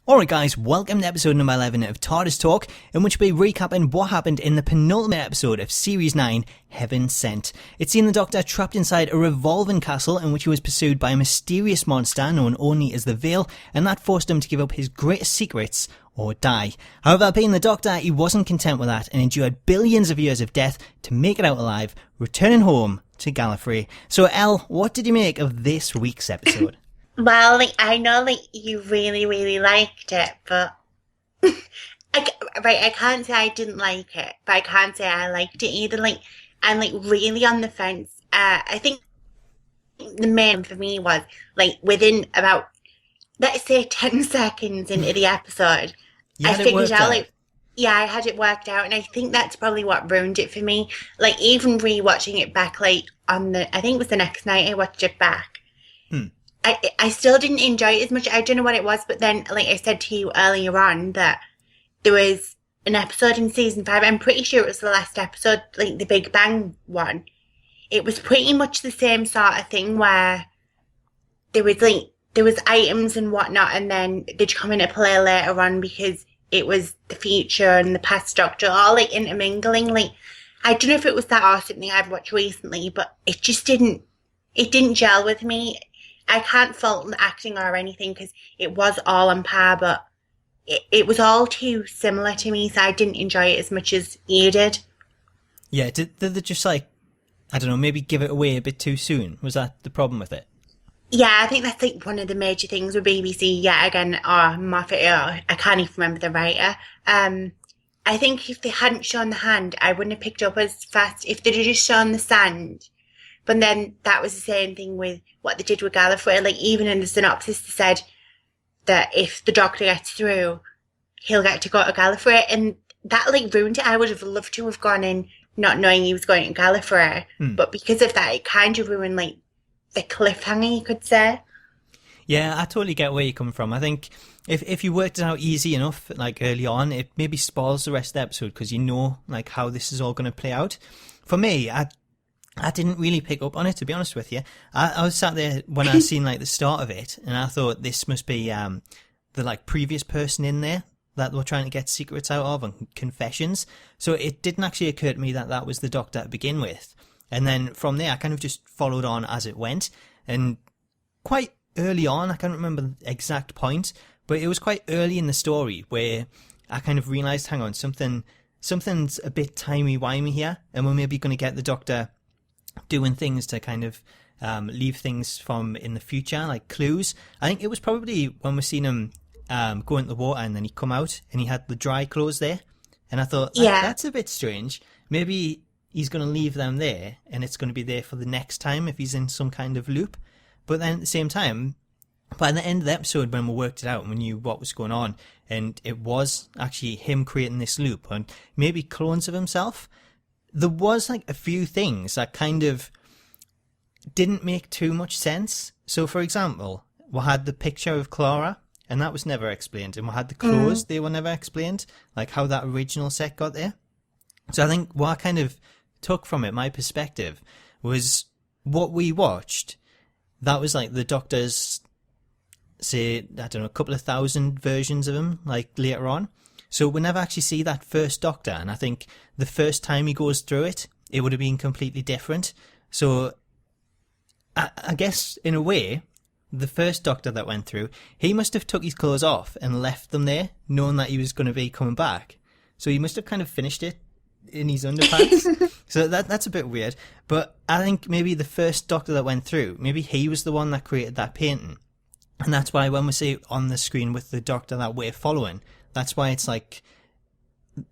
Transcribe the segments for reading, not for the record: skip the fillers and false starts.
Alright guys, welcome to episode number 11 of Tardis Talk, in which we'll be recapping what happened in the penultimate episode of Series 9, Heaven Sent. It's seen the Doctor trapped inside a revolving castle in which he was pursued by a mysterious monster known only as the Veil, and that forced him to give up his greatest secrets or die. However, being the Doctor, he wasn't content with that and endured billions of years of death to make it out alive, returning home to Gallifrey. So Elle, what did you make of this week's episode? Well, I know, you really, really liked it, but I can't say I didn't like it, but I can't say I liked it either. I'm, really on the fence. I think the main for me was, within about, let's say, 10 seconds into the episode, I figured out, I had it worked out, and I think that's probably what ruined it for me. Even rewatching it back, I think it was the next night I watched it back. I still didn't enjoy it as much. I don't know what it was, but then, I said to you earlier on, that there was an episode in season 5. I'm pretty sure it was the last episode, the Big Bang one. It was pretty much the same sort of thing where there was items and whatnot, and then they'd come into play later on because it was the future and the past Doctor all intermingling. I don't know if it was that or something I've watched recently, but it just didn't gel with me. I can't fault the acting or anything because it was all on par, but it was all too similar to me, so I didn't enjoy it as much as you did. Yeah, did they just I don't know, maybe give it away a bit too soon? Was that the problem with it? Yeah, I think that's one of the major things with BBC, yet again, or Moffat, or I can't even remember the writer. I think if they hadn't shown the hand, I wouldn't have picked up as fast. If they'd have just shown the sand. But then that was the same thing with what they did with Gallifrey. Even in the synopsis, they said that if the Doctor gets through, he'll get to go to Gallifrey. And that, ruined it. I would have loved to have gone in not knowing he was going to Gallifrey. But because of that, it kind of ruined, the cliffhanger, you could say. Yeah, I totally get where you're coming from. I think if you worked it out easy enough, early on, it maybe spoils the rest of the episode because you know, how this is all going to play out. For me, I didn't really pick up on it, to be honest with you. I was sat there when I seen the start of it, and I thought this must be the previous person in there that we're trying to get secrets out of and confessions. So it didn't actually occur to me that that was the Doctor to begin with. And then from there, I kind of just followed on as it went. And quite early on, I can't remember the exact point, but it was quite early in the story where I kind of realised, hang on, something's a bit timey-wimey here, and we're maybe going to get the Doctor doing things to kind of leave things from in the future, like clues. I think it was probably when we seen him go into the water and then he come out and he had the dry clothes there. And I thought, that's a bit strange. Maybe he's going to leave them there and it's going to be there for the next time if he's in some kind of loop. But then at the same time, by the end of the episode, when we worked it out and we knew what was going on, and it was actually him creating this loop and maybe clones of himself, there was a few things that kind of didn't make too much sense. So, for example, we had the picture of Clara, and that was never explained. And we had the clothes, they were never explained, how that original set got there. So I think what I kind of took from it, my perspective, was what we watched. That was the Doctor's, say, I don't know, a couple of thousand versions of him, later on. So we never actually see that first Doctor, and I think the first time he goes through it, it would have been completely different. So I guess, in a way, the first Doctor that went through, he must have took his clothes off and left them there, knowing that he was going to be coming back. So he must have kind of finished it in his underpants. So that's a bit weird. But I think maybe the first Doctor that went through, maybe he was the one that created that painting. And that's why when we see it on the screen with the Doctor that we're following, that's why it's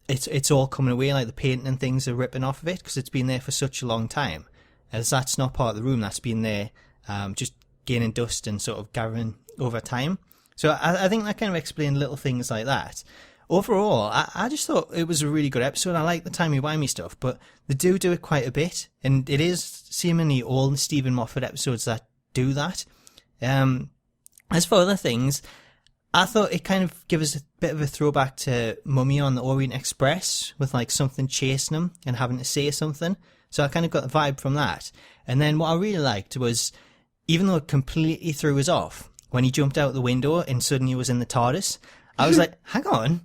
it's all coming away, the painting and things are ripping off of it because it's been there for such a long time. As that's not part of the room, that's been there just gaining dust and sort of gathering over time. So I think that kind of explained little things like that. Overall, I just thought it was a really good episode. I like the timey-wimey stuff, but they do it quite a bit, and it is seemingly all the Stephen Moffat episodes that do that. As for other things, I thought it kind of gave us a bit of a throwback to Mummy on the Orient Express with something chasing him and having to say something. So I kind of got the vibe from that. And then what I really liked was, even though it completely threw us off, when he jumped out the window and suddenly was in the Tardis, I was like, hang on,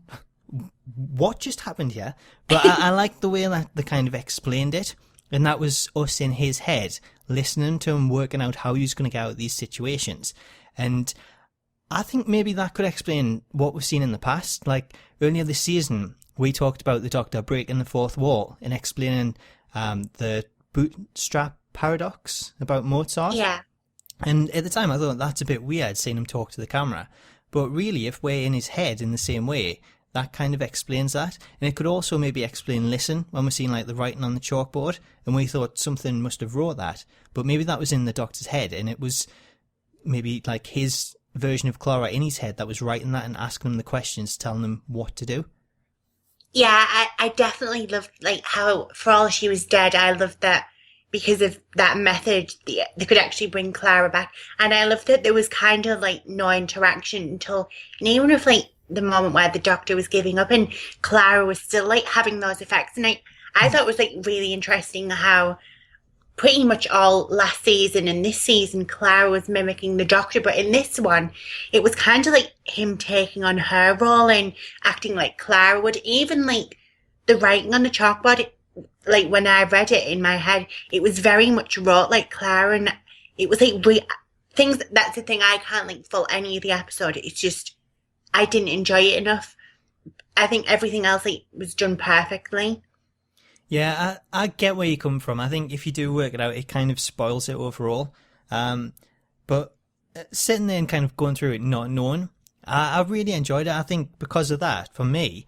what just happened here? But I like the way that they kind of explained it. And that was us in his head, listening to him, working out how he was going to get out of these situations. And I think maybe that could explain what we've seen in the past. Like earlier this season, we talked about the Doctor breaking the fourth wall and explaining the bootstrap paradox about Mozart. Yeah. And at the time, I thought that's a bit weird, seeing him talk to the camera. But really, if we're in his head in the same way, that kind of explains that. And it could also maybe explain listen, when we're seeing like the writing on the chalkboard, and we thought something must have wrote that. But maybe that was in the Doctor's head, and it was maybe like his version of Clara in his head that was writing that and asking him the questions, telling him what to do. Yeah, I definitely loved like how for all she was dead, I loved that because of that method they could actually bring Clara back. And I loved that there was kind of like no interaction until, and even with like the moment where the Doctor was giving up and Clara was still like having those effects. And I thought it was like really interesting how pretty much all last season and this season Clara was mimicking the Doctor, but in this one it was kind of like him taking on her role and acting like Clara would. Even like the writing on the chalkboard, like when I read it in my head, it was very much wrote like Clara, and it was like things. That's the thing, I can't like fault any of the episode. It's just I didn't enjoy it enough. I think everything else like was done perfectly. Yeah, I get where you come from. I think if you do work it out, it kind of spoils it overall. But sitting there and kind of going through it not knowing, I really enjoyed it. I think because of that, for me,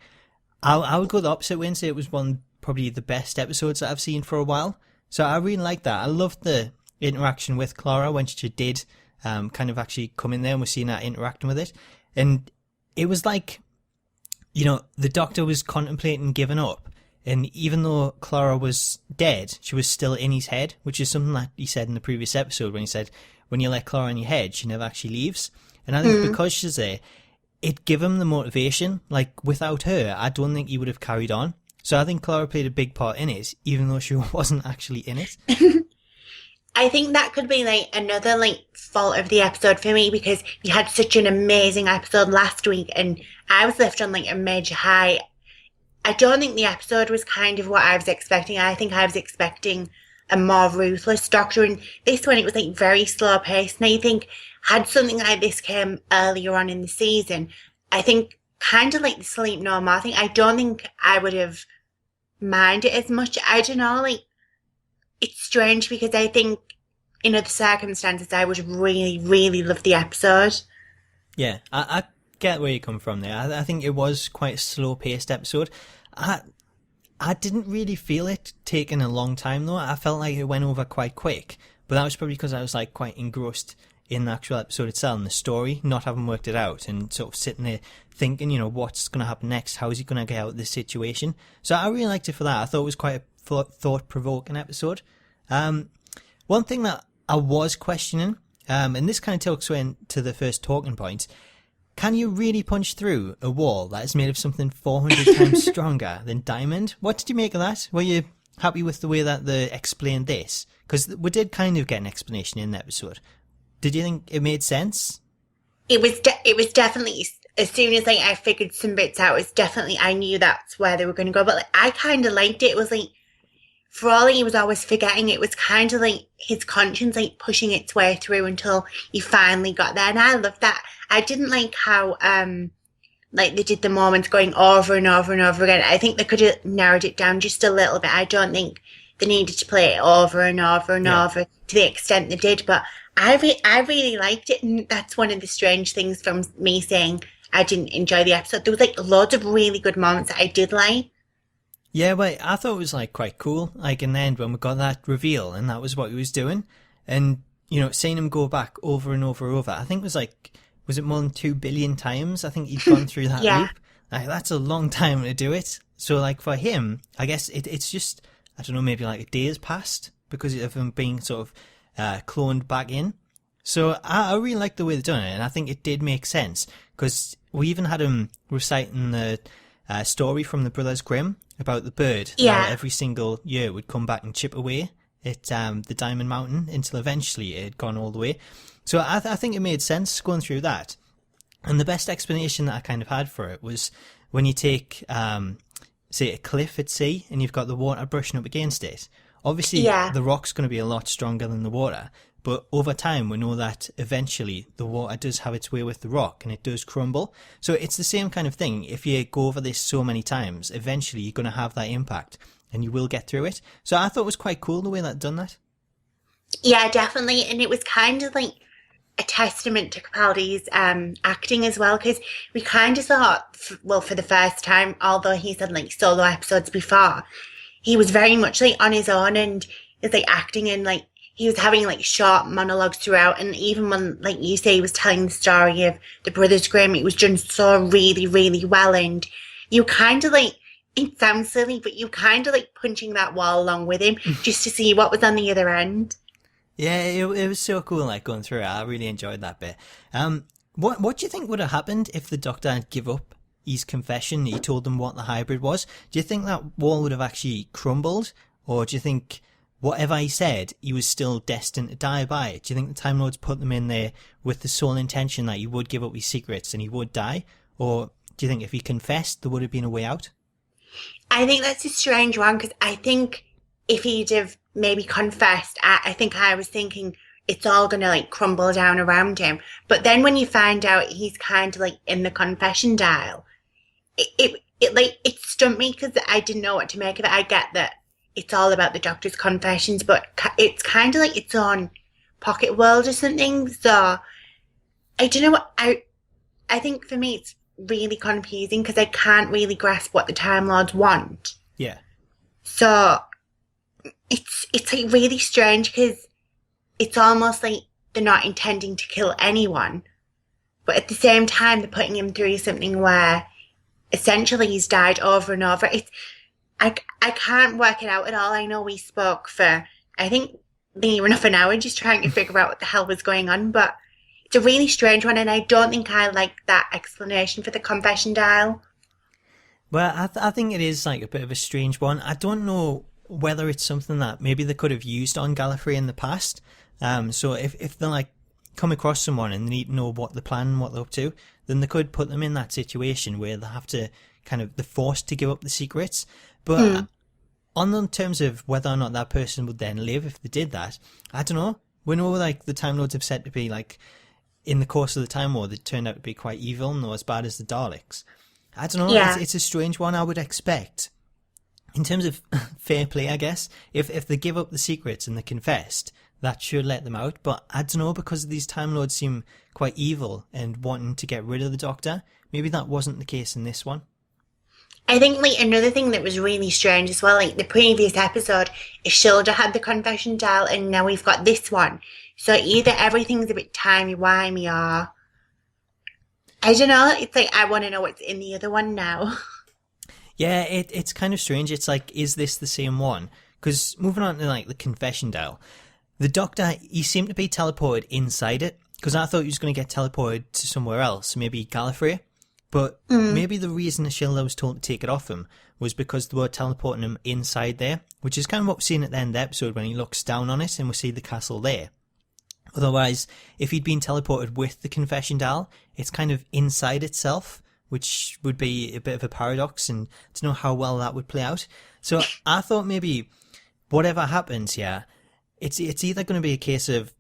I would go the opposite way and say it was one probably the best episodes that I've seen for a while. So I really liked that. I loved the interaction with Clara when she did kind of actually come in there and we're seeing her interacting with it. And it was like, you know, the Doctor was contemplating giving up. And even though Clara was dead, she was still in his head, which is something that he said in the previous episode when he said, when you let Clara in your head, she never actually leaves. And I think because she's there, it gave him the motivation. Like, without her, I don't think he would have carried on. So I think Clara played a big part in it, even though she wasn't actually in it. I think that could be like another like fault of the episode for me, because we had such an amazing episode last week and I was left on like a major high. I don't think the episode was kind of what I was expecting. I think I was expecting a more ruthless Doctor, and this one it was like very slow paced. And I think had something like this came earlier on in the season, I think kind of like the Sleep No More thing, I don't think I would have minded as much. I don't know, like it's strange because I think in other circumstances I would really, really love the episode. Yeah, I get where you come from there. I think it was quite a slow-paced episode. I didn't really feel it taking a long time though. I felt like it went over quite quick, but that was probably because I was like quite engrossed in the actual episode itself and the story, not having worked it out and sort of sitting there thinking, you know, what's going to happen next? How is he going to get out of this situation? So I really liked it for that. I thought it was quite a thought-provoking episode. One thing that I was questioning, and this kind of talks into the first talking point, can you really punch through a wall that is made of something 400 times stronger than diamond? What did you make of that? Were you happy with the way that they explained this? Because we did kind of get an explanation in the episode. Did you think it made sense? It was definitely, as soon as like I figured some bits out, it's definitely, I knew that's where they were going to go. But like, I kind of liked it. It was like, for all he was always forgetting, it was kind of like his conscience like pushing its way through until he finally got there. And I loved that. I didn't like how like they did the moments going over and over and over again. I think they could have narrowed it down just a little bit. I don't think they needed to play it over and over and over to the extent they did. But I really liked it, and that's one of the strange things from me saying I didn't enjoy the episode. There was like loads of really good moments that I did like. Yeah, but I thought it was like quite cool. Like in the end when we got that reveal, and that was what he was doing, and you know, seeing him go back over and over and over. I think it was like, was it more than 2 billion times? I think he'd gone through that loop. Like that's a long time to do it. So like for him, I guess it's just, I don't know, maybe like a day has passed because of him being sort of cloned back in. So I really like the way they've done it, and I think it did make sense because we even had him reciting the story from the Brothers Grimm about the bird. Yeah. How every single year would come back and chip away at the Diamond Mountain until eventually it had gone all the way. So I think it made sense going through that. And the best explanation that I kind of had for it was when you take, say, a cliff at sea and you've got the water brushing up against it. Obviously, Yeah. the rock's going to be a lot stronger than the water, but over time, we know that eventually the water does have its way with the rock and it does crumble. So it's the same kind of thing. If you go over this so many times, eventually you're going to have that impact and you will get through it. So I thought it was quite cool the way that done that. Yeah, definitely. And it was kind of like a testament to Capaldi's acting as well, because we kind of thought, well, for the first time, although he's done like solo episodes before, he was very much like on his own and is like acting and like he was having like short monologues throughout. And even when, like you say, he was telling the story of the Brothers Grimm, it was done so really, really well. And you kind of like, it sounds silly, but you kind of like punching that wall along with him just to see what was on the other end. Yeah, it was so cool, like going through it. I really enjoyed that bit. What do you think would have happened if the Doctor had give up his confession? He told them what the hybrid was. Do you think that wall would have actually crumbled, or do you think whatever he said, he was still destined to die by it? Do you think the Time Lords put them in there with the sole intention that he would give up his secrets and he would die, or do you think if he confessed, there would have been a way out? I think that's a strange one because I think if he'd have maybe confessed, I think I was thinking it's all going to like crumble down around him. But then when you find out he's kind of like in the confession dial, it stumped me because I didn't know what to make of it. I get that it's all about the Doctor's confessions, but it's kind of like its own pocket world or something. So I don't know what I think for me it's really confusing because I can't really grasp what the Time Lords want. Yeah. So it's like really strange because it's almost like they're not intending to kill anyone, but at the same time they're putting him through something where essentially he's died over and over. I can't work it out at all. I know we spoke for I think near enough an hour just trying to figure out what the hell was going on, but it's a really strange one, and I don't think I like that explanation for the confession dial. Well, I think it is like a bit of a strange one. I don't know whether it's something that maybe they could have used on Gallifrey in the past. So if they like come across someone and they need to know what the plan and what they're up to, then they could put them in that situation where they have to they're forced to give up the secrets. But on the terms of whether or not that person would then live if they did that, I don't know. We know like the Time Lords have said to be like in the course of the Time War they turned out to be quite evil and not as bad as the Daleks. I don't know. Yeah. It's a strange one. I would expect, in terms of fair play, I guess, if they give up the secrets and they confessed, that should let them out. But I don't know, because these Time Lords seem quite evil and wanting to get rid of the Doctor. Maybe that wasn't the case in this one. I think like another thing that was really strange as well, like the previous episode, Ishilda had the confession dial and now we've got this one. So either everything's a bit timey-wimey or I don't know, it's like I want to know what's in the other one now. Yeah, it's kind of strange. It's like, is this the same one? Because moving on to like the confession dial, the Doctor, he seemed to be teleported inside it, because I thought he was going to get teleported to somewhere else, maybe Gallifrey. But maybe the reason Ashilda was told to take it off him was because they were teleporting him inside there, which is kind of what we're seeing at the end of the episode when he looks down on it and we see the castle there. Otherwise, if he'd been teleported with the confession dial, it's kind of inside itself, which would be a bit of a paradox, and to know how well that would play out. So I thought maybe whatever happens here, it's either going to be a case of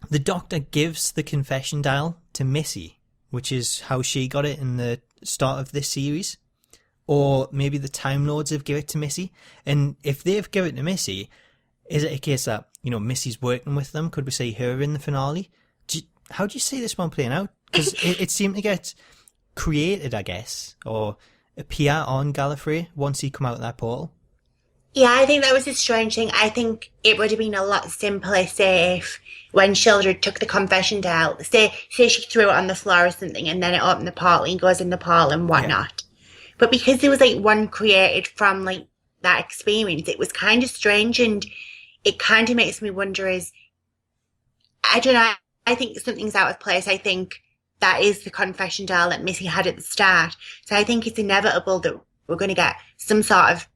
the Doctor gives the confession dial to Missy, which is how she got it in the start of this series, or maybe the Time Lords have given it to Missy. And if they've given it to Missy, is it a case that, you know, Missy's working with them? Could we see her in the finale? How do you see this one playing out? Because it seemed to get created, I guess, or appear on Gallifrey once he come out of that portal. Yeah, I think that was a strange thing. I think it would have been a lot simpler, say, if when Shildred took the confession dial, say she threw it on the floor or something and then it opened the portal and goes in the portal and whatnot. Yeah. But because there was like one created from like that experience, it was kind of strange, and it kind of makes me wonder I don't know, I think something's out of place. I think that is the confession dial that Missy had at the start. So I think it's inevitable that we're going to get some sort of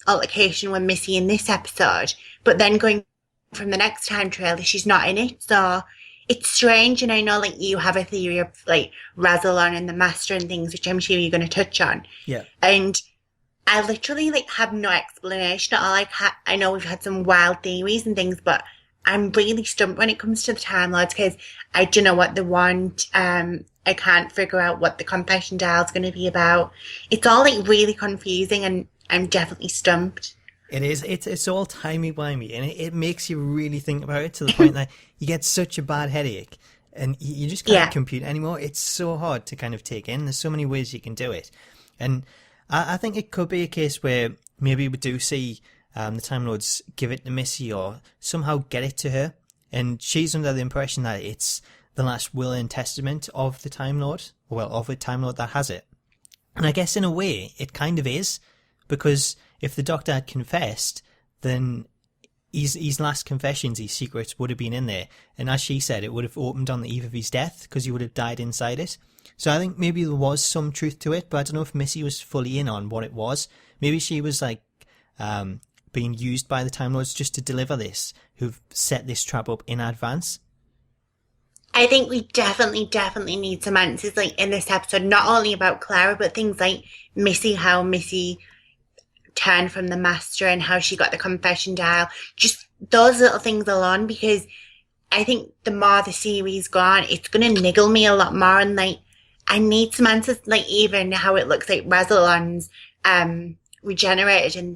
altercation with Missy in this episode, but then going from the next time trailer, she's not in it. So it's strange, and I know like you have a theory of like Razalon and the Master and things, which I'm sure you're going to touch on. Yeah. And I literally like have no explanation at all. Like I know we've had some wild theories and things, but I'm really stumped when it comes to the Time Lords because I don't know what they want. I can't figure out what the confession dial is going to be about. It's all like really confusing, and I'm definitely stumped. It is. It's all timey-wimey, and it makes you really think about it to the point that you get such a bad headache, and you just can't compute anymore. It's so hard to kind of take in. There's so many ways you can do it. And I think it could be a case where maybe we do see the Time Lords give it to Missy or somehow get it to her, and she's under the impression that it's the last will and testament of the Time Lord, well, of a Time Lord that has it. And I guess in a way, it kind of is, because if the Doctor had confessed, then his last confessions, his secrets would have been in there. And as she said, it would have opened on the eve of his death because he would have died inside it. So I think maybe there was some truth to it, but I don't know if Missy was fully in on what it was. Maybe she was like being used by the Time Lords just to deliver this, who've set this trap up in advance. I think we definitely need some answers like in this episode, not only about Clara, but things like Missy, how Missy turned from the Master and how she got the confession dial. Just those little things alone, because I think the more the series go on, it's going to niggle me a lot more, and like I need some answers, like even how it looks like Razalon's regenerated and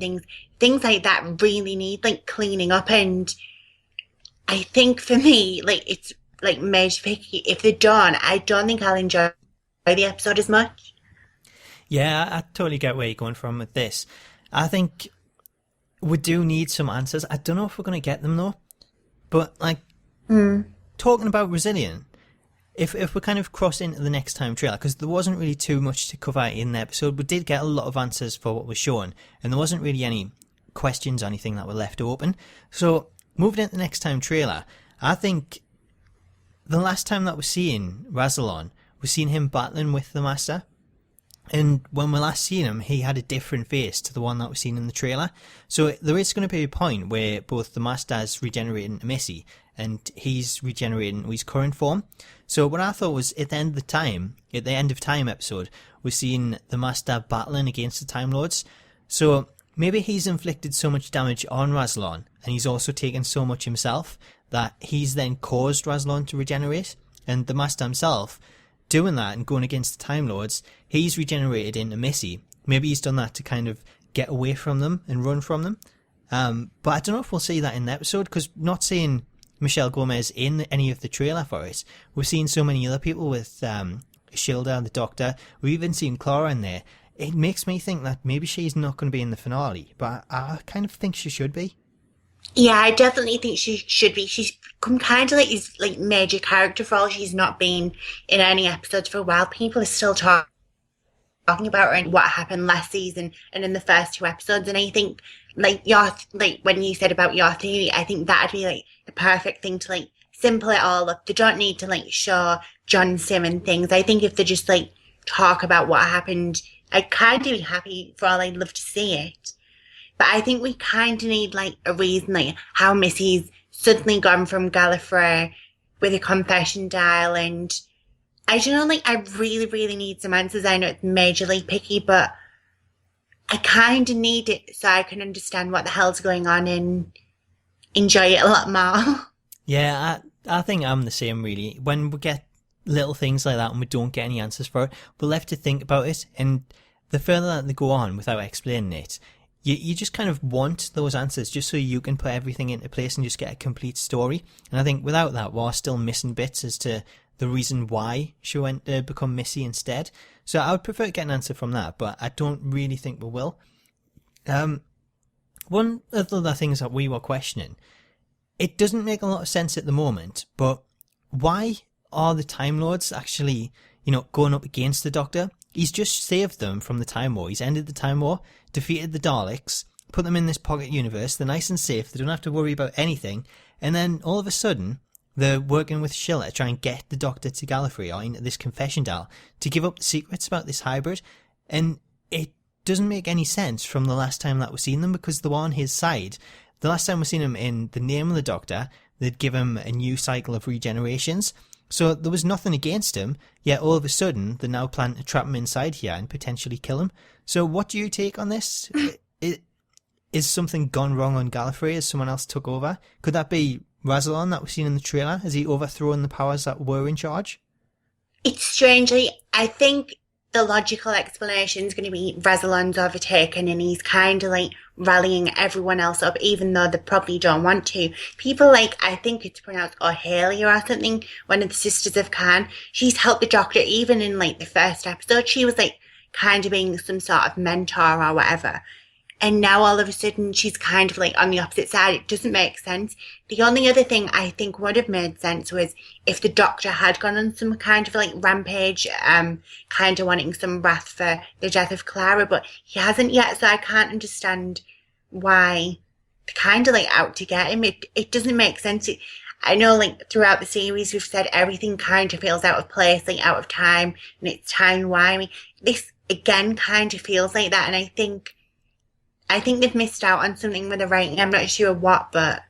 things like that really need like cleaning up. And I think for me, like it's like major picky. If they're done, I don't think I'll enjoy the episode as much. Yeah, I totally get where you're going from with this. I think we do need some answers. I don't know if we're going to get them though. But like talking about Resilient, if we kind of cross into the next time trailer, because there wasn't really too much to cover in the episode, we did get a lot of answers for what was shown, and there wasn't really any questions or anything that were left open. So moving into the next time trailer, I think the last time that we're seeing Razalon, we're seeing him battling with the Master. And when we last seen him, he had a different face to the one that we're seeing in the trailer. So there is going to be a point where both the Master's regenerating to Missy and he's regenerating to his current form. So what I thought was at the end of time episode, we're seeing the Master battling against the Time Lords. So maybe he's inflicted so much damage on Razalon, and he's also taken so much himself, that he's then caused Razalon to regenerate. And the Master himself, doing that and going against the Time Lords, he's regenerated into Missy. Maybe he's done that to kind of get away from them and run from them. But I don't know if we'll see that in the episode, because not seeing Michelle Gomez in any of the trailer for it, we've seen so many other people with Shilda and the Doctor. We've even seen Clara in there. It makes me think that maybe she's not going to be in the finale, but I kind of think she should be. Yeah, I definitely think she should be. She's come kind of like his like major character for all she's not been in any episodes for a while. People are still talking about her and what happened last season and in the first two episodes. And I think like when you said about your theory, I think that'd be like the perfect thing to like simple it all up. They don't need to like show John Sim and things. I think if they just like talk about what happened, I'd kind of be happy for all. I'd love to see it. But I think we kind of need, like, a reason, like, how Missy's suddenly gone from Gallifrey with a confession dial. And I don't know, like, I really need some answers. I know it's majorly picky, but I kind of need it so I can understand what the hell's going on and enjoy it a lot more. Yeah, I think I'm the same, really. When we get little things like that and we don't get any answers for it, we're left to think about it. And the further that they go on without explaining it, you just kind of want those answers just so you can put everything into place and just get a complete story. And I think without that, we're still missing bits as to the reason why she went to become Missy instead. So I would prefer to get an answer from that, but I don't really think we will. One of the other things that we were questioning, it doesn't make a lot of sense at the moment, but why are the Time Lords actually, going up against the Doctor? He's just saved them from the Time War. He's ended the Time War, defeated the Daleks, put them in this pocket universe. They're nice and safe. They don't have to worry about anything. And then all of a sudden, they're working with Shilla to try and get the Doctor to Gallifrey or into this confession dial to give up the secrets about this hybrid. And it doesn't make any sense from the last time that we've seen them, because they were on his side. The last time we've seen him in The Name of the Doctor, they'd give him a new cycle of regenerations. So there was nothing against him, yet all of a sudden they now plan to trap him inside here and potentially kill him. So what do you take on this? Is something gone wrong on Gallifrey? Has someone else took over? Could that be Razalon that we've seen in the trailer? Has he overthrown the powers that were in charge? It's strangely, I think the logical explanation is going to be Razalon's overtaken and he's kind of like rallying everyone else up, even though they probably don't want to. People like, I think it's pronounced O'Halia or something, one of the Sisters of Khan. She's helped the Doctor even in like the first episode. She was like kind of being some sort of mentor or whatever. And now all of a sudden she's kind of like on the opposite side. It doesn't make sense. The only other thing I think would have made sense was if the Doctor had gone on some kind of like rampage, kind of wanting some wrath for the death of Clara, but he hasn't yet, so I can't understand why they're kind of like out to get him. It doesn't make sense. I know like throughout the series we've said everything kind of feels out of place, like out of time, and it's time-wimey. This again kind of feels like that, and I think they've missed out on something with the writing. I'm not sure what, but...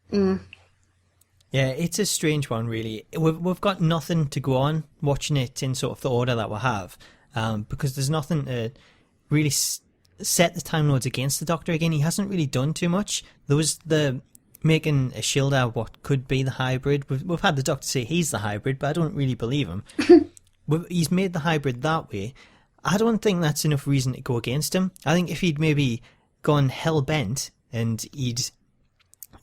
Yeah, it's a strange one, really. We've got nothing to go on watching it in sort of the order that we have, because there's nothing to really set the Time Lords against the Doctor again. He hasn't really done too much. There was the making a shield out of what could be the hybrid. We've had the Doctor say he's the hybrid, but I don't really believe him. He's made the hybrid that way. I don't think that's enough reason to go against him. I think if he'd maybe gone hell-bent and he'd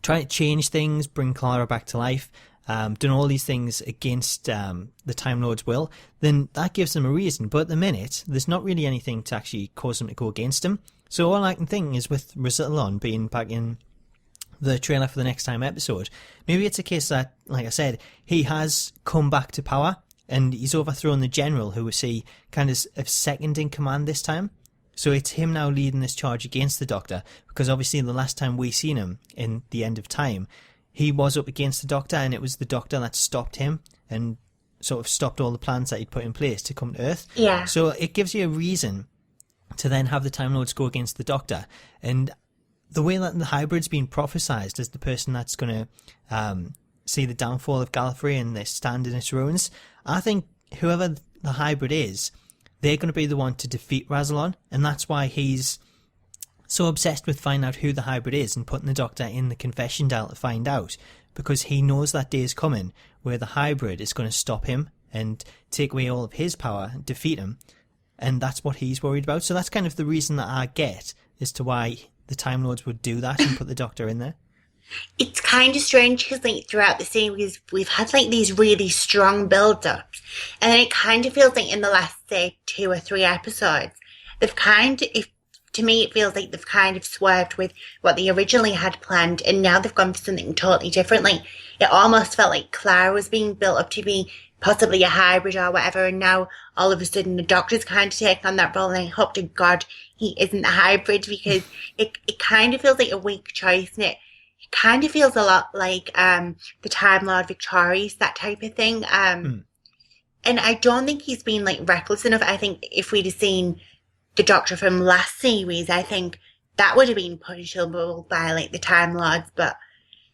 try to change things, bring Clara back to life, done all these things against the Time Lord's will, then that gives them a reason. But at the minute, there's not really anything to actually cause them to go against him. So all I can think is with Razalon being back in the trailer for the next time episode, maybe it's a case that, like I said, he has come back to power, and he's overthrown the general, who we see kind of second in command this time. So it's him now leading this charge against the Doctor, because obviously the last time we seen him in the End of Time, he was up against the Doctor, and it was the Doctor that stopped him and sort of stopped all the plans that he'd put in place to come to Earth. Yeah. So it gives you a reason to then have the Time Lords go against the Doctor. And the way that the hybrid's been prophesized as the person that's going to see the downfall of Gallifrey and they stand in its ruins, I think whoever the hybrid is, they're going to be the one to defeat Razalon, and that's why he's so obsessed with finding out who the hybrid is and putting the Doctor in the confession dial to find out, because he knows that day is coming where the hybrid is going to stop him and take away all of his power and defeat him, and that's what he's worried about. So that's kind of the reason that I get as to why the Time Lords would do that and put the Doctor in there. It's kind of strange because like throughout the series we've had like these really strong build-ups, and then it kind of feels like in the last say 2 or 3 episodes they've to me it feels like they've kind of swerved with what they originally had planned, and now they've gone for something totally different. Like it almost felt like Clara was being built up to be possibly a hybrid or whatever, and now all of a sudden the Doctor's kind of taken on that role, and I hope to God he isn't a hybrid, because it kind of feels like a weak choice, and it kind of feels a lot like the Time Lord Victorious, that type of thing. And I don't think he's been like reckless enough. I think if we'd have seen the Doctor from last series, I think that would have been punishable by like the Time Lords. But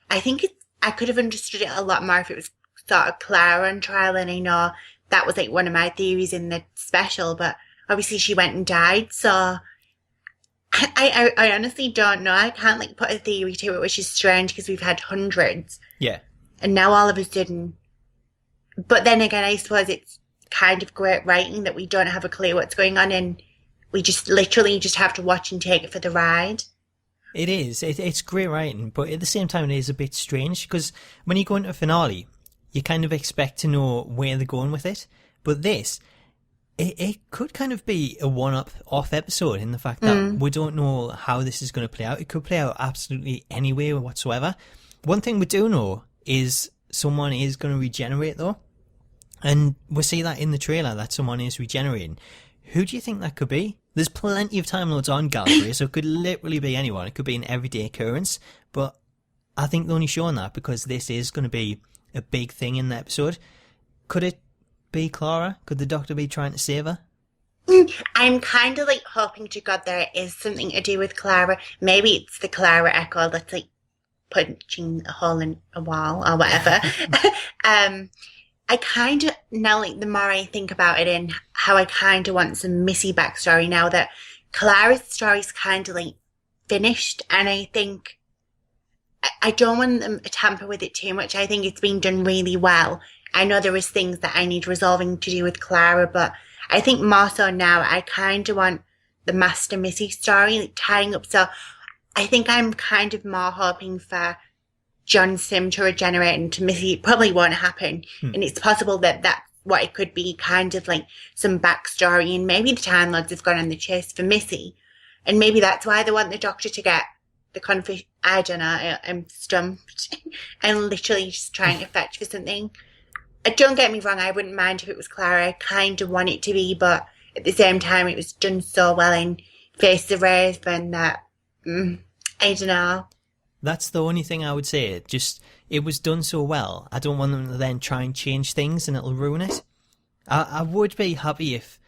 I think I could have understood it a lot more if it was sort of Clara on trial. And I know that was like one of my theories in the special, but obviously she went and died, so I honestly don't know. I can't like put a theory to it, which is strange because we've had hundreds. Yeah. And now all of a sudden, but then again, I suppose it's kind of great writing that we don't have a clue what's going on, and we just literally just have to watch and take it for the ride. It is. It's great writing, but at the same time, it is a bit strange because when you go into a finale, you kind of expect to know where they're going with it. But this, it could kind of be a one-off episode in the fact that we don't know how this is going to play out. It could play out absolutely any way whatsoever. One thing we do know is someone is going to regenerate, though. And we see that in the trailer, that someone is regenerating. Who do you think that could be? There's plenty of Time Lords on Gallifrey, so it could literally be anyone. It could be an everyday occurrence. But I think they're only showing that because this is going to be a big thing in the episode. Could it be Clara? Could the Doctor be trying to save her? I'm kind of like hoping to God there is something to do with Clara. Maybe it's the Clara Echo that's like punching a hole in a wall or whatever. I kind of, now like the more I think about it and how I kind of want some Missy backstory now that Clara's story's kind of like finished, and I think I don't want them to tamper with it too much. I think it's been done really well. I know there is things that I need resolving to do with Clara, but I think more so now I kind of want the Master Missy story like, tying up. So I think I'm kind of more hoping for John Sim to regenerate into Missy. It probably won't happen. And it's possible that that's what it could be, kind of like some backstory. And maybe the Time Lords have gone on the chase for Missy. And maybe that's why they want the Doctor to get the conflict. I don't know. I'm stumped. I'm literally just trying to fetch for something. Don't get me wrong. I wouldn't mind if it was Clara. I kind of want it to be. But at the same time, it was done so well in Face of Raven that, I don't know. That's the only thing I would say. Just, it was done so well. I don't want them to then try and change things and it'll ruin it. I would be happy if,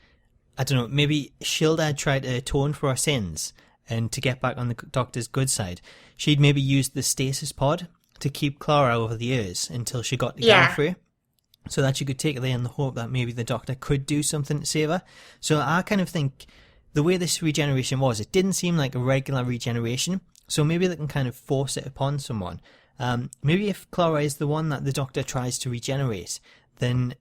I don't know, maybe Shilda had tried to atone for her sins and to get back on the Doctor's good side. She'd maybe used the stasis pod to keep Clara over the years until she got to Gallifrey, so that she could take her there in the hope that maybe the Doctor could do something to save her. So I kind of think the way this regeneration was, it didn't seem like a regular regeneration. So maybe they can kind of force it upon someone. Maybe if Clara is the one that the Doctor tries to regenerate, then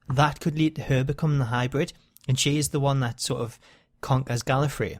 that could lead to her becoming the hybrid, and she is the one that sort of conquers Gallifrey.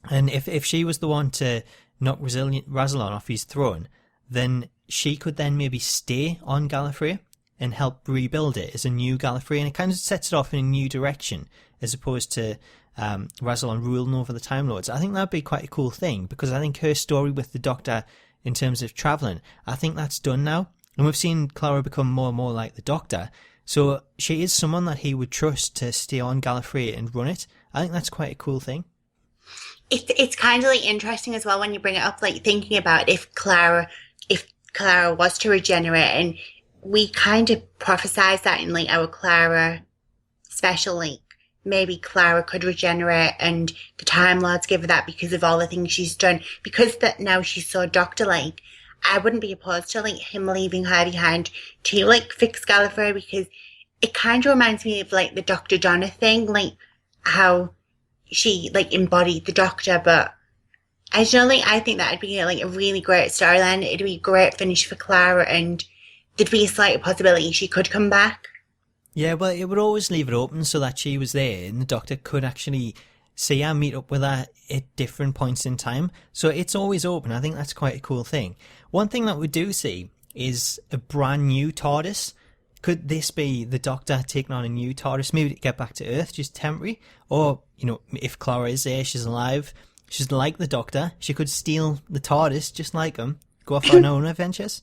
And if she was the one to knock Rassilon off his throne, then she could then maybe stay on Gallifrey and help rebuild it as a new Gallifrey, and it kind of sets it off in a new direction, as opposed to Rassilon ruling over the Time Lords. I think that'd be quite a cool thing, because I think her story with the Doctor in terms of travelling, I think that's done now. And we've seen Clara become more and more like the Doctor. So she is someone that he would trust to stay on Gallifrey and run it. I think that's quite a cool thing. It's kind of like interesting as well when you bring it up, like thinking about if Clara was to regenerate, and we kind of prophesized that in like our Clara special, like maybe Clara could regenerate and the Time Lords give her that because of all the things she's done. Because that now she's so Doctor-like, I wouldn't be opposed to like him leaving her behind to like fix Gallifrey, because it kind of reminds me of like the Dr. Donna thing, like how she like embodied the Doctor. But I don't know, like I think that'd be like a really great storyline. It'd be a great finish for Clara, and there'd be a slight possibility she could come back. Yeah, well, it would always leave it open so that she was there and the Doctor could actually see her, meet up with her at different points in time. So it's always open. I think that's quite a cool thing. One thing that we do see is a brand new TARDIS. Could this be the Doctor taking on a new TARDIS, maybe to get back to Earth, just temporary? Or, you know, if Clara is there, she's alive, she's like the Doctor, she could steal the TARDIS just like him, go off on her own adventures.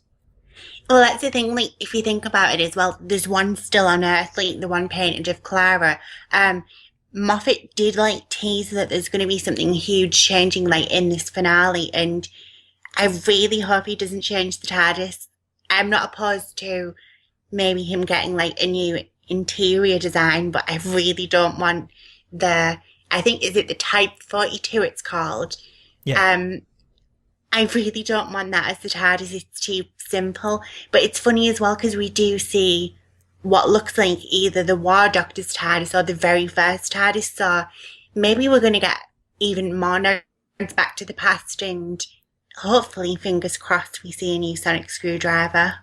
Well, that's the thing, like, if you think about it as well, there's one still on Earth, like, the one painted of Clara. Moffat did, like, tease that there's going to be something huge changing, like, in this finale, and I really hope he doesn't change the TARDIS. I'm not opposed to maybe him getting, like, a new interior design, but I really don't want I think, is it the Type 42 it's called? Yeah. I really don't want that as the TARDIS. It's too simple. But it's funny as well because we do see what looks like either the War Doctor's TARDIS or the very first TARDIS. So maybe we're going to get even more nods back to the past, and hopefully, fingers crossed, we see a new sonic screwdriver.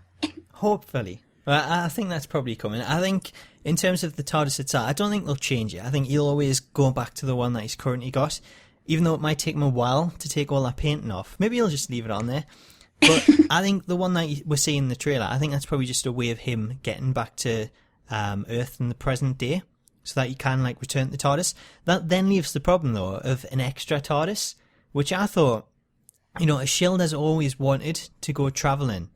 Hopefully. Well, I think that's probably coming. I think in terms of the TARDIS itself, I don't think they'll change it. I think he'll always go back to the one that he's currently got. Even though it might take him a while to take all that painting off. Maybe he'll just leave it on there. But I think the one that we're seeing in the trailer, I think that's probably just a way of him getting back to Earth in the present day, so that he can like return to the TARDIS. That then leaves the problem though of an extra TARDIS, which I thought, you know, Shilda's always wanted to go travelling.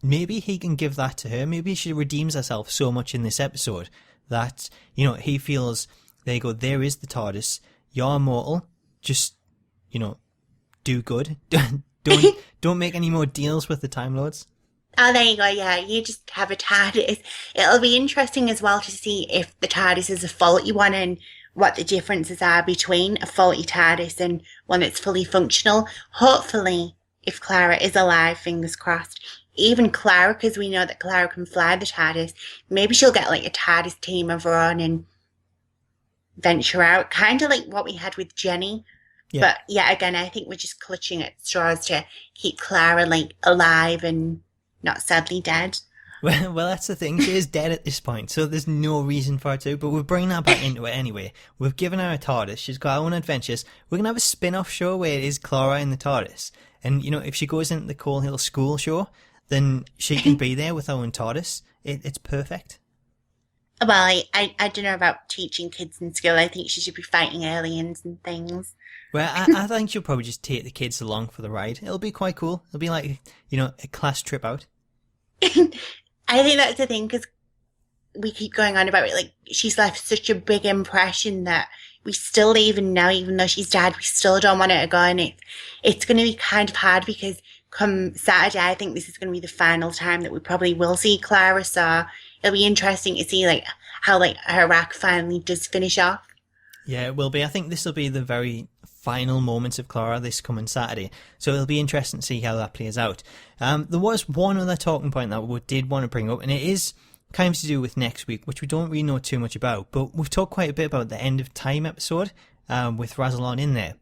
Maybe he can give that to her. Maybe she redeems herself so much in this episode that, you know, he feels, there you go, there is the TARDIS. You're immortal. Just, you know, do good. Don't make any more deals with the Time Lords. Oh, there you go. Yeah, you just have a TARDIS. It'll be interesting as well to see if the TARDIS is a faulty one and what the differences are between a faulty TARDIS and one that's fully functional. Hopefully, if Clara is alive, fingers crossed. Even Clara, because we know that Clara can fly the TARDIS, maybe she'll get like a TARDIS team of her own and venture out, kind of like what we had with Jenny. Yeah. But yeah, again, I think we're just clutching at straws to keep Clara like alive and not sadly dead. Well, that's the thing. She is dead at this point, so there's no reason for her to. But we're bringing her back into it anyway. We've given her a TARDIS. She's got her own adventures. We're gonna have a spin-off show where it is Clara in the TARDIS. And you know, if she goes into the Coal Hill School show, then she can be there with her own TARDIS. It's perfect. Well, I don't know about teaching kids in school. I think she should be fighting aliens and things. Well, I think she'll probably just take the kids along for the ride. It'll be quite cool. It'll be like, you know, a class trip out. I think that's the thing, because we keep going on about it. Like, she's left such a big impression that we still, even now, even though she's dead, we still don't want her to go. And it's going to be kind of hard, because come Saturday, I think this is going to be the final time that we probably will see Clara. So it'll be interesting to see like how like her arc finally does finish off. Yeah, it will be. I think this will be the very final moments of Clara this coming Saturday. So it'll be interesting to see how that plays out. There was one other talking point that we did want to bring up, and it is kind of to do with next week, which we don't really know too much about. But we've talked quite a bit about the End of Time episode with Razalon in there.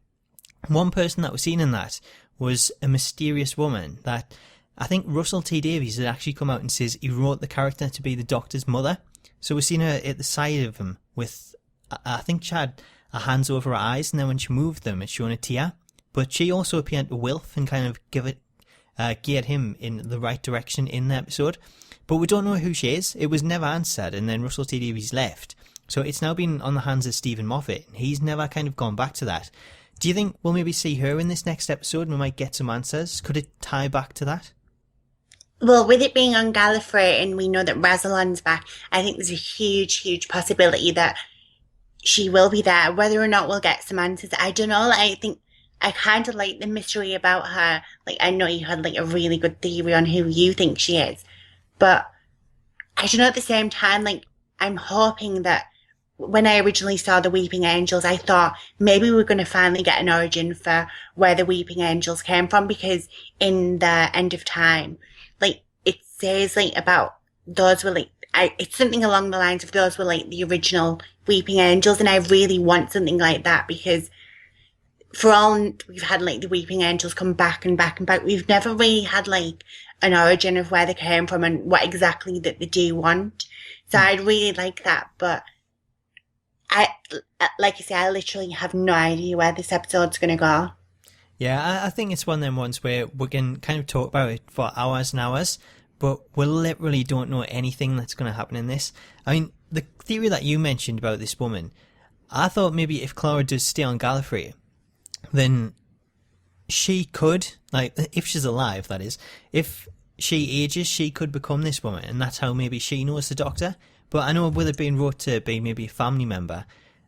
One person that was seen in that was a mysterious woman that I think Russell T Davies had actually come out and says he wrote the character to be the Doctor's mother. So we've seen her at the side of him with, I think she had her hands over her eyes, and then when she moved them, it's shown a tear. But she also appeared to Wilf and kind of geared him in the right direction in the episode. But we don't know who she is. It was never answered, and then Russell T Davies left. So it's now been on the hands of Stephen Moffat, and he's never kind of gone back to that. Do you think we'll maybe see her in this next episode and we might get some answers? Could it tie back to that? Well, with it being on Gallifrey and we know that Razalon's back, I think there's a huge, huge possibility that she will be there. Whether or not we'll get some answers, I don't know. Like, I think I kind of like the mystery about her. Like, I know you had like a really good theory on who you think she is, but I don't know, at the same time, like, I'm hoping that when I originally saw the Weeping Angels, I thought maybe we were going to finally get an origin for where the Weeping Angels came from, because in the End of Time, like, it says like about those were like, it's something along the lines of those were like the original Weeping Angels, and I really want something like that, because for all we've had like the Weeping Angels come back and back and back, we've never really had like an origin of where they came from and what exactly that they do want. So I'd really like that, but like I say, I literally have no idea where this episode's going to go. Yeah, I think it's one of them ones where we can kind of talk about it for hours and hours, but we literally don't know anything that's going to happen in this. I mean, the theory that you mentioned about this woman, I thought maybe if Clara does stay on Gallifrey, then she could, like, if she's alive, that is, if she ages, she could become this woman, and that's how maybe she knows the Doctor. But I know with it being wrote to be maybe a family member,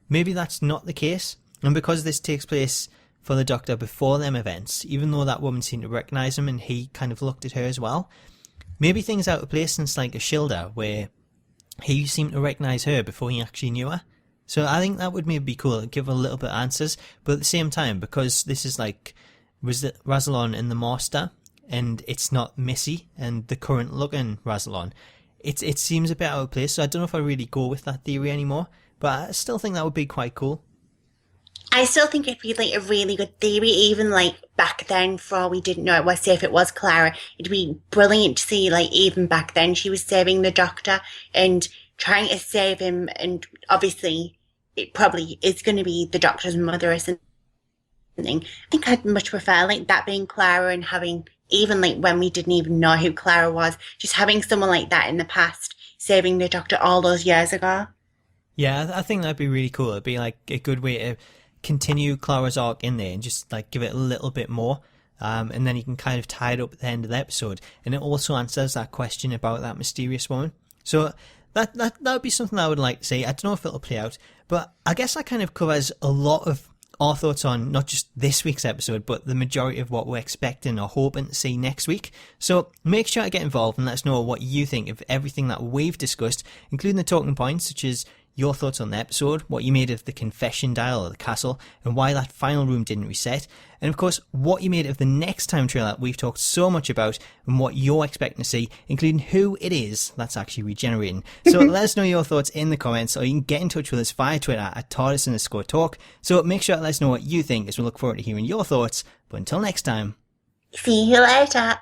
maybe that's not the case. And because this takes place for the Doctor before them events, even though that woman seemed to recognise him and he kind of looked at her as well, maybe things out of place since like a Shilda, where he seemed to recognise her before he actually knew her. So I think that would maybe be cool, give a little bit of answers. But at the same time, because this is like Razalon and the Master, and it's not Missy and the current looking Razalon, it seems a bit out of place. So I don't know if I really go with that theory anymore, but I still think that would be quite cool. I still think it'd be like a really good theory, even like back then, for all we didn't know it was, say if it was Clara, it'd be brilliant to see like even back then she was saving the Doctor and trying to save him, and obviously it probably is going to be the Doctor's mother or something. I think I'd much prefer like that being Clara, and having, even like when we didn't even know who Clara was, just having someone like that in the past saving the Doctor all those years ago. Yeah, I think that'd be really cool. It'd be like a good way to continue Clara's arc in there and just like give it a little bit more, and then you can kind of tie it up at the end of the episode, and it also answers that question about that mysterious woman. So that would be something I would like to see. I don't know if it'll play out, but I guess that kind of covers a lot of our thoughts on not just this week's episode, but the majority of what we're expecting or hoping to see next week. So make sure to get involved and let us know what you think of everything that we've discussed, including the talking points such as your thoughts on the episode, what you made of the confession dial or the castle, and why that final room didn't reset. And of course, what you made of the next time trailer we've talked so much about and what you're expecting to see, including who it is that's actually regenerating. So let us know your thoughts in the comments, or you can get in touch with us via Twitter at Tardis_talk. So make sure to let us know what you think, as we look forward to hearing your thoughts. But until next time. See you later.